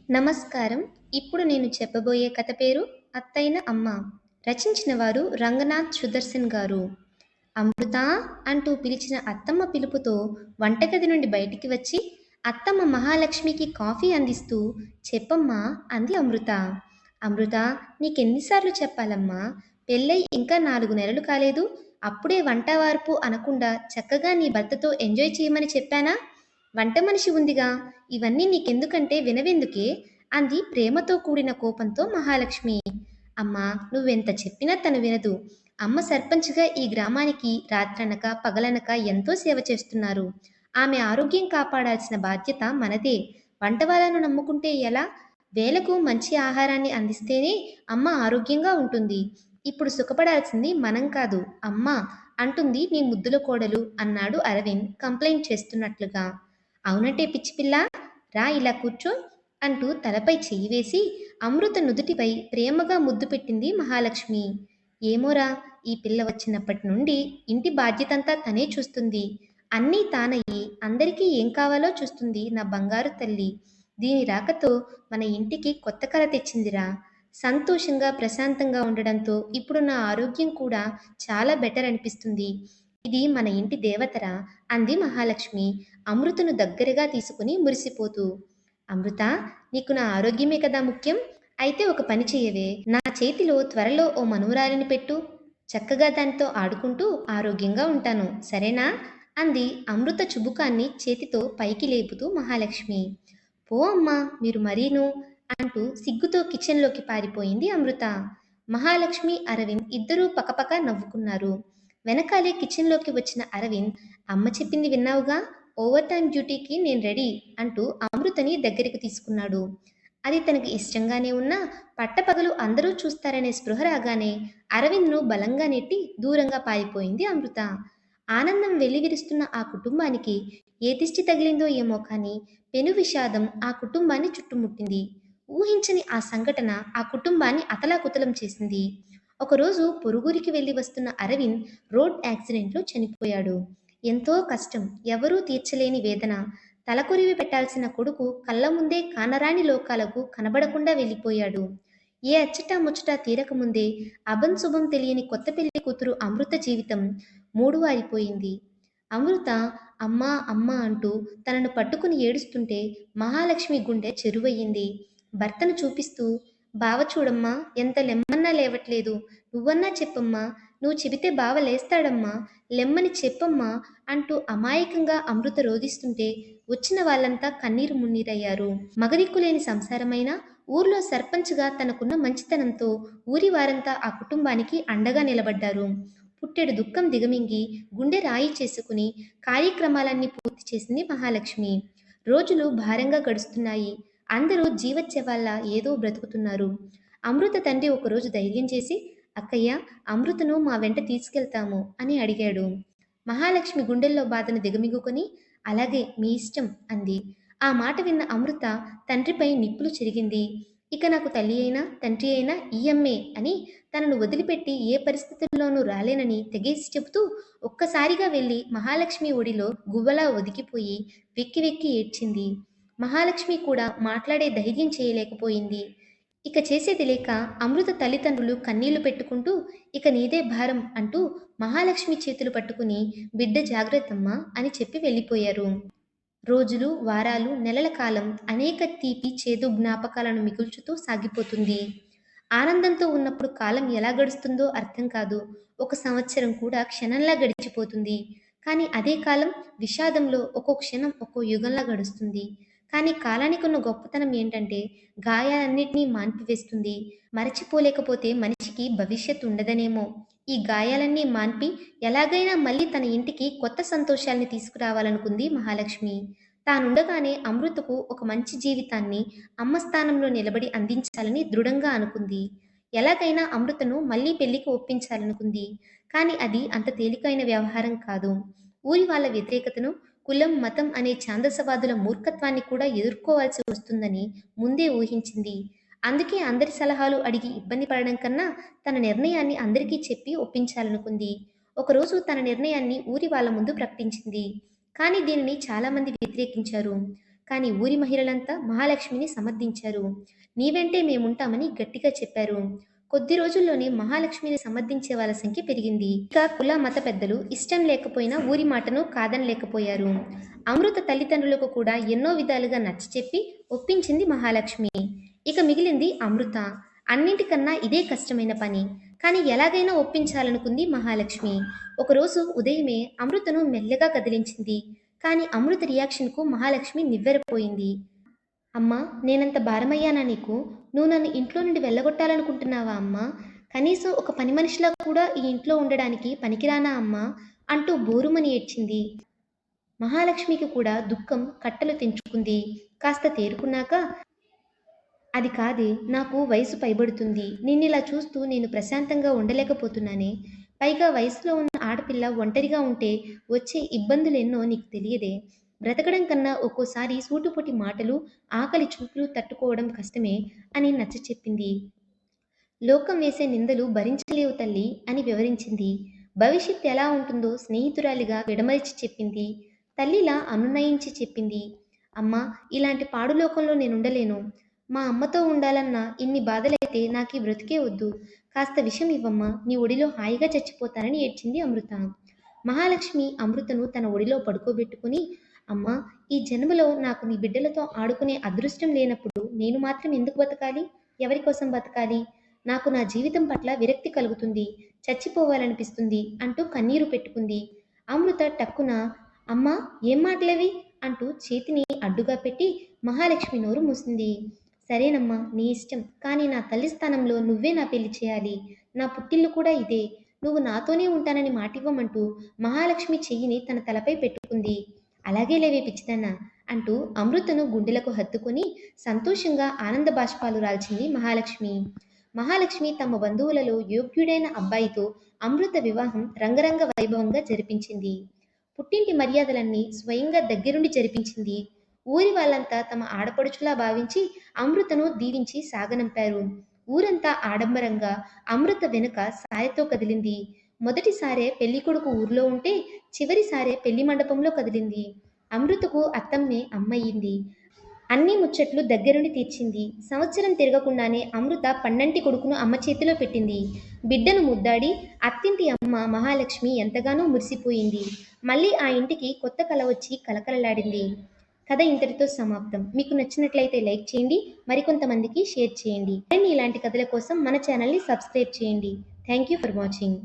నమస్కారం. ఇప్పుడు నేను చెప్పబోయే కథ పేరు 'అత్తయిన అమ్మ'. రచించిన వారు రంగనాథ్ సుదర్శన్ గారు. అమృత అంటూ పిలిచిన అత్తమ్మ పిలుపుతో వంటగది నుండి బయటికి వచ్చి అత్తమ్మ మహాలక్ష్మికి కాఫీ అందిస్తూ చెప్పమ్మా అంది అమృత. అమృత, నీకెన్నిసార్లు చెప్పాలమ్మా? పెళ్ళై ఇంకా 4 నెలలు కాలేదు. అప్పుడే వంట వార్పు అనకుండా చక్కగా నీ భర్తతో ఎంజాయ్ చేయమని చెప్పానా? వంట మనిషి ఉందిగా, ఇవన్నీ నీకెందుకంటే వినవెందుకే అంది ప్రేమతో కూడిన కోపంతో మహాలక్ష్మి. అమ్మా, నువ్వెంత చెప్పినా తను వినదు. అమ్మ సర్పంచ్గా ఈ గ్రామానికి రాత్రనక పగలనక ఎంతో సేవ చేస్తున్నారు. ఆమె ఆరోగ్యం కాపాడాల్సిన బాధ్యత మనదే. వంట వాళ్ళను నమ్ముకుంటే ఎలా? వేలకు మంచి ఆహారాన్ని అందిస్తేనే అమ్మ ఆరోగ్యంగా ఉంటుంది. ఇప్పుడు సుఖపడాల్సింది మనం కాదు, అమ్మ అంటుంది నీ ముద్దుల కోడలు అన్నాడు అరవింద్ కంప్లైంట్ చేస్తున్నట్లుగా. అవునంటే పిచ్చిపిల్లా, రా ఇలా కూర్చో అంటూ తలపై చెయ్యి వేసి అమృత నుదుటిపై ప్రేమగా ముద్దు పెట్టింది మహాలక్ష్మి. ఏమోరా, ఈ పిల్ల వచ్చినప్పటి నుండి ఇంటి బాధ్యతంతా తనే చూస్తుంది. అన్నీ తానయ్యి అందరికీ ఏం కావాలో చూస్తుంది నా బంగారు తల్లి. దీని రాకతో మన ఇంటికి కొత్త కళ తెచ్చిందిరా. సంతోషంగా ప్రశాంతంగా ఉండడంతో ఇప్పుడు నా ఆరోగ్యం కూడా చాలా బెటర్ అనిపిస్తుంది. ఇది మన ఇంటి దేవతరా అంది మహాలక్ష్మి అమృతను దగ్గరగా తీసుకుని మురిసిపోతూ. అమృత, నీకు నా ఆరోగ్యమే కదా ముఖ్యం. అయితే ఒక పని చెయ్యవే, నా చేతిలో త్వరలో ఓ మనుమరాలిని పెట్టు. చక్కగా దానితో ఆడుకుంటూ ఆరోగ్యంగా ఉంటాను, సరేనా అంది అమృత చుబుకాన్ని చేతితో పైకి లేపుతూ మహాలక్ష్మి. పో అమ్మా, మీరు మరీను అంటూ సిగ్గుతో కిచెన్లోకి పారిపోయింది అమృత. మహాలక్ష్మి అరవింద్ ఇద్దరూ పకపక నవ్వుకున్నారు. వెనకాలే కిచెన్లోకి వచ్చిన అరవింద్, అమ్మ చెప్పింది విన్నావుగా, ఓవర్ టైం డ్యూటీకి నేను రెడీ అంటూ అమృతని దగ్గరికి తీసుకున్నాడు. అది తనకి ఇష్టంగానే ఉన్నా పట్టపగలు అందరూ చూస్తారనే స్పృహ రాగానే అరవింద్ను బలంగా నెట్టి దూరంగా పారిపోయింది అమృత. ఆనందం వెల్లివిరుస్తున్న ఆ కుటుంబానికి ఏ దిష్టి తగిలిందో ఏమో కానీ పెను విషాదం ఆ కుటుంబాన్ని చుట్టుముట్టింది. ఊహించని ఆ సంఘటన ఆ కుటుంబాన్ని అతలాకుతలం చేసింది. ఒకరోజు పొరుగురికి వెళ్ళి వస్తున్న అరవింద్ రోడ్ యాక్సిడెంట్లో చనిపోయాడు. ఎంతో కష్టం, ఎవరూ తీర్చలేని వేదన. తలకొరివి పెట్టాల్సిన కొడుకు కళ్ళ ముందే కానరాని లోకాలకు కనబడకుండా వెళ్ళిపోయాడు. ఏ అచ్చటా ముచ్చటా తీరకముందే అభం శుభం తెలియని కొత్త పెళ్లి కూతురు అమృత జీవితం మూడువారిపోయింది. అమృత అమ్మా అమ్మా అంటూ తనను పట్టుకుని ఏడుస్తుంటే మహాలక్ష్మి గుండె చెరువయ్యింది. భర్తను చూపిస్తూ, బావ చూడమ్మా, ఎంత లెమ్మన్నా లేవట్లేదు. నువ్వన్నా చెప్పమ్మా, నువ్వు చెబితే బావ లేస్తాడమ్మా, లెమ్మని చెప్పమ్మా అంటూ అమాయకంగా అమృత రోదిస్తుంటే వచ్చిన వాళ్ళంతా కన్నీరు మున్నీరయ్యారు. మగదిక్కులేని సంసారమైనా ఊర్లో సర్పంచ్గా తనకున్న మంచితనంతో ఊరి వారంతా ఆ కుటుంబానికి అండగా నిలబడ్డారు. పుట్టెడు దుఃఖం దిగమింగి గుండె రాయి చేసుకుని కార్యక్రమాలన్నీ పూర్తి చేసింది మహాలక్ష్మి. రోజులు భారంగా గడుస్తున్నాయి. అందరూ జీవచ్చెవాళ్ళ ఏదో బ్రతుకుతున్నారు. అమృత తండ్రి ఒకరోజు ధైర్యం చేసి, అక్కయ్య, అమృతను మా వెంట తీసుకెళ్తాము అని అడిగాడు. మహాలక్ష్మి గుండెల్లో బాధను దిగమింగుకొని, అలాగే మీ ఇష్టం అంది. ఆ మాట విన్న అమృత తండ్రిపై నిప్పులు చెరిగింది. ఇక నాకు తల్లి అయినా తండ్రి అయినా ఈ అమ్మే అని తనను వదిలిపెట్టి ఏ పరిస్థితుల్లోనూ రాలేనని తెగేసి చెబుతూ ఒక్కసారిగా వెళ్ళి మహాలక్ష్మి ఒడిలో గువ్వలా ఒదిగిపోయి వెక్కి వెక్కి ఏడ్చింది. మహాలక్ష్మి కూడా మాట్లాడే ధైర్యం చేయలేకపోయింది. ఇక చేసేది లేక అమృత తల్లిదండ్రులు కన్నీళ్లు పెట్టుకుంటూ, ఇక నీదే భారం అంటూ మహాలక్ష్మి చేతులు పట్టుకుని బిడ్డ జాగ్రత్తమ్మా అని చెప్పి వెళ్ళిపోయారు. రోజులు, వారాలు, నెలల కాలం అనేక తీపి చేదు జ్ఞాపకాలను మిగుల్చుతూ సాగిపోతుంది. ఆనందంతో ఉన్నప్పుడు కాలం ఎలా గడుస్తుందో అర్థం కాదు. ఒక సంవత్సరం కూడా క్షణంలా గడిచిపోతుంది. కానీ అదే కాలం విషాదంలో ఒక్కో క్షణం ఒక్కో యుగంలా గడుస్తుంది. కానీ కాలానికున్న గొప్పతనం ఏంటంటే గాయాలన్నిటినీ మాన్పివేస్తుంది. మరచిపోలేకపోతే మనిషికి భవిష్యత్తు ఉండదనేమో. ఈ గాయాలన్నీ మాన్పి ఎలాగైనా మళ్ళీ తన ఇంటికి కొత్త సంతోషాల్ని తీసుకురావాలనుకుంది మహాలక్ష్మి. తానుండగానే అమృతకు ఒక మంచి జీవితాన్ని అమ్మ స్థానంలో నిలబడి అందించాలని దృఢంగా అనుకుంది. ఎలాగైనా అమృతను మళ్ళీ పెళ్లికి ఒప్పించాలనుకుంది. కానీ అది అంత తేలికైన వ్యవహారం కాదు. ఊరి వాళ్ళ వ్యతిరేకతను, కులం, మతం అనే ఛాందసవాదుల మూర్ఖత్వాన్ని కూడా ఎదుర్కోవాల్సి వస్తుందని ముందే ఊహించింది. అందుకే అందరి సలహాలు అడిగి ఇబ్బంది పడడం కన్నా తన నిర్ణయాన్ని అందరికీ చెప్పి ఒప్పించాలనుకుంది. ఒకరోజు తన నిర్ణయాన్ని ఊరి వాళ్ళ ముందు ప్రకటించింది. కానీ దీనిని చాలామంది వ్యతిరేకించారు. కానీ ఊరి మహిళలంతా మహాలక్ష్మిని సమర్థించారు. నీ వెంటే మేముంటామని గట్టిగా చెప్పారు. కొద్ది రోజుల్లోనే మహాలక్ష్మిని సమర్థించే వాళ్ళ సంఖ్య పెరిగింది. ఇక కుల మత పెద్దలు ఇష్టం లేకపోయినా ఊరి మాటను కాదనలేకపోయారు. అమృత తల్లిదండ్రులకు కూడా ఎన్నో విధాలుగా నచ్చచెప్పి ఒప్పించింది మహాలక్ష్మి. ఇక మిగిలింది అమృత. అన్నింటికన్నా ఇదే కష్టమైన పని. కానీ ఎలాగైనా ఒప్పించాలనుకుంది మహాలక్ష్మి. ఒకరోజు ఉదయమే అమృతను మెల్లగా కదిలించింది. కానీ అమృత రియాక్షన్కు మహాలక్ష్మి నివ్వెరపోయింది. అమ్మా, నేనంత భారమయ్యానా నీకు? నువ్వు నన్ను ఇంట్లో నుండి వెళ్ళగొట్టాలనుకుంటున్నావా అమ్మా? కనీసం ఒక పని మనిషిలా కూడా ఈ ఇంట్లో ఉండడానికి పనికిరానా అమ్మా? అంటూ బోరుమని ఏడ్చింది. మహాలక్ష్మికి కూడా దుఃఖం కట్టలు తెంచుకుంది. కాస్త తేరుకున్నాక, అది కాదే, నాకు వయసు పైబడుతుంది. నిన్నిలా చూస్తూ నేను ప్రశాంతంగా ఉండలేకపోతున్నానే. పైగా వయసులో ఉన్న ఆడపిల్ల ఒంటరిగా ఉంటే వచ్చే ఇబ్బందులెన్నో నీకు తెలియదే. బ్రతకడం కన్నా ఒక్కోసారి సూటిపోటి మాటలు, ఆకలి చూపులు తట్టుకోవడం కష్టమే అని నచ్చచెప్పింది. లోకం వేసే నిందలు భరించలేవు తల్లి అని వివరించింది. భవిష్యత్ ఎలా ఉంటుందో స్నేహితురాలిగా విడమరిచి చెప్పింది. తల్లిలా అనునయించి చెప్పింది. అమ్మా, ఇలాంటి పాడు లోకంలో నేనుండలేను. మా అమ్మతో ఉండాలన్నా ఇన్ని బాధలైతే నాకీ బ్రతుకే వద్దు. కాస్త విషం ఇవ్వమ్మా, నీ ఒడిలో హాయిగా చచ్చిపోతానని ఏడ్చింది అమృత. మహాలక్ష్మి అమృతను తన ఒడిలో పడుకోబెట్టుకుని, అమ్మా, ఈ జన్మలో నాకు నీ బిడ్డలతో ఆడుకునే అదృష్టం లేనప్పుడు నేను మాత్రం ఎందుకు బతకాలి? ఎవరి కోసం బతకాలి? నాకు నా జీవితం పట్ల విరక్తి కలుగుతుంది. చచ్చిపోవాలనిపిస్తుంది అంటూ కన్నీరు పెట్టుకుంది. అమృత టక్కున, అమ్మా, ఏం మాటలవి? అంటూ చేతిని అడ్డుగా పెట్టి మహాలక్ష్మి నోరు మూసింది. సరేనమ్మా, నీ ఇష్టం. కానీ నా తల్లి స్థానంలో నువ్వే నా పెళ్లి చేయాలి. నా పుట్టిల్లు కూడా ఇదే. నువ్వు నాతోనే ఉంటానని మాటివ్వమంటూ మహాలక్ష్మి చెయ్యిని తన తలపై పెట్టుకుంది. అలాగే లేవే పిచ్చిదన్నా అంటూ అమృతను గుండెలకు హత్తుకొని సంతోషంగా ఆనంద బాష్పాలు రాల్చింది మహాలక్ష్మి. మహాలక్ష్మి తమ బంధువులలో యోగ్యుడైన అబ్బాయితో అమృత వివాహం రంగరంగ వైభవంగా జరిపించింది. పుట్టింటి మర్యాదలన్నీ స్వయంగా దగ్గరుండి జరిపించింది. ఊరి వాళ్ళంతా తమ ఆడపడుచులా భావించి అమృతను దీవించి సాగనంపారు. ఊరంతా ఆడంబరంగా అమృత వెనుక సారెతో కదిలింది. మొదటిసారే పెళ్లికొడుకు ఊర్లో ఉంటే చివరిసారే పెళ్లి మండపంలో కదిలింది. అమృతకు అత్తమ్మే అమ్మయింది. అన్ని ముచ్చట్లు దగ్గరుండి తీర్చింది. సంవత్సరం తిరగకుండానే అమృత పన్నంటి కొడుకును అమ్మ చేతిలో పెట్టింది. బిడ్డను ముద్దాడి అత్తింటి అమ్మ మహాలక్ష్మి ఎంతగానో మురిసిపోయింది. మళ్ళీ ఆ ఇంటికి కొత్త కల వచ్చి కలకలలాడింది. కథ ఇంతటితో సమాప్తం. మీకు నచ్చినట్లయితే లైక్ చేయండి, మరికొంతమందికి షేర్ చేయండి. మరిన్ని ఇలాంటి కథల కోసం మన ఛానల్ని సబ్స్క్రైబ్ చేయండి. Thank you for watching.